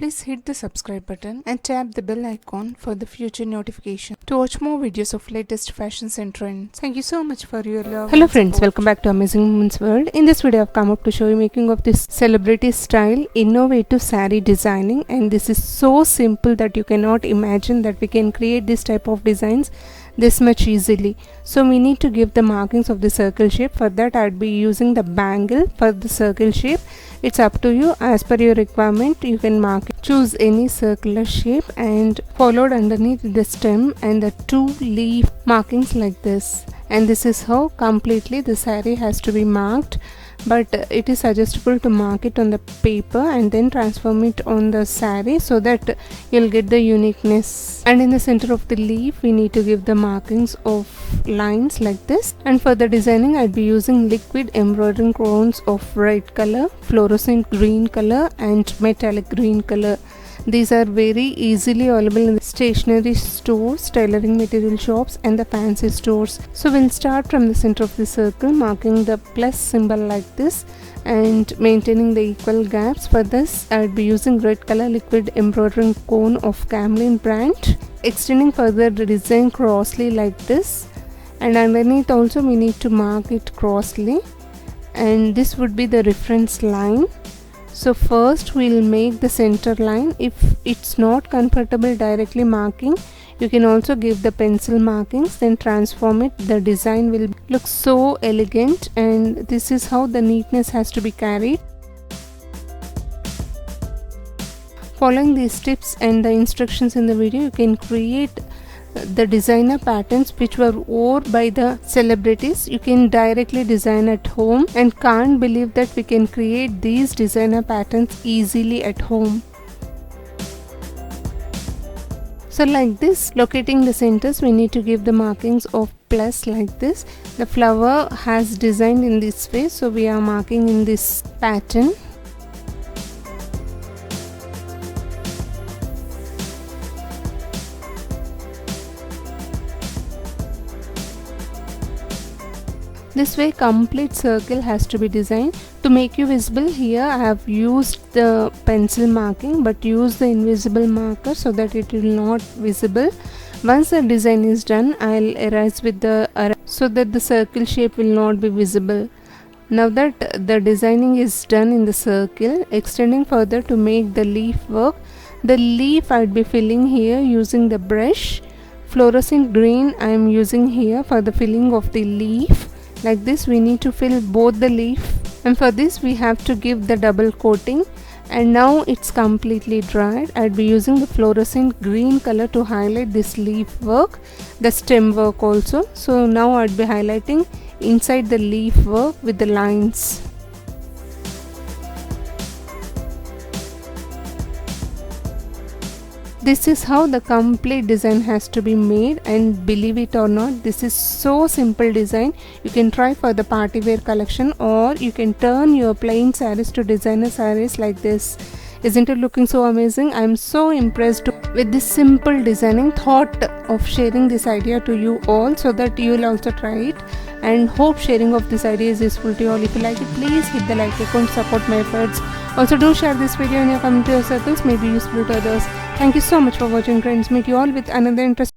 Please hit the subscribe button and tap the bell icon for the future notification to watch more videos of latest fashions and trends. Thank you so much for your love. Hello friends, welcome back to Amazing Women's World. In this video I've come up to show you making of this celebrity style innovative saree designing, and this is so simple that you cannot imagine that we can create this type of designs this much easily. So we need to give the markings of the circle shape. For that I'd be using the bangle for the circle shape. It's up to you, as per your requirement you can mark it. Choose any circular shape and followed underneath the stem and the two leaf markings like this, and this is how completely the saree has to be marked, but it is suggestible to mark it on the paper and then transform it on the saree so that you'll get the uniqueness. And in the center of the leaf we need to give the markings of lines like this. And for the designing I'd be using liquid embroidering crowns of red color, fluorescent green color and metallic green color. These are very easily available in the stationery stores, tailoring material shops and the fancy stores. So we'll start from the center of the circle, marking the plus symbol like this and maintaining the equal gaps. For this I'll be using red color liquid embroidering cone of Camlin brand, extending further the design crossly like this, and underneath also we need to mark it crossly, and this would be the reference line. So first we'll make the center line. If it's not comfortable directly marking, you can also give the pencil markings, then transform it. The design will look so elegant, and this is how the neatness has to be carried. Following these tips and the instructions in the video, you can create the designer patterns which were worn by the celebrities. You can directly design at home, and can't believe that we can create these designer patterns easily at home. So like this, locating the centers, we need to give the markings of plus like this. The flower has designed in this way, so we are marking in this pattern. This way complete circle has to be designed. To make you visible, here I have used the pencil marking, but use the invisible marker so that it will not visible. Once the design is done, I'll erase with the eraser so that the circle shape will not be visible. Now that the designing is done in the circle, extending further to make the leaf work. The leaf I'd be filling here using the brush. Fluorescent green I am using here for the filling of the leaf. Like this we need to fill both the leaf, and for this we have to give the double coating. And now it's completely dried. I'd be using the fluorescent green color to highlight this leaf work, the stem work also. So now I'd be highlighting inside the leaf work with the lines. This is how the complete design has to be made, and believe it or not, this is so simple design. You can try for the party wear collection, or you can turn your plain sarees to designer sarees like this. Isn't it looking so amazing? I'm so impressed with this simple designing. Thought of sharing this idea to you all so that you will also try it, and hope sharing of this idea is useful to you all. If you like it, please hit the like icon to support my efforts. Also do share this video in your community or circles, may be useful to others. Thank you so much for watching friends. Meet you all with another interesting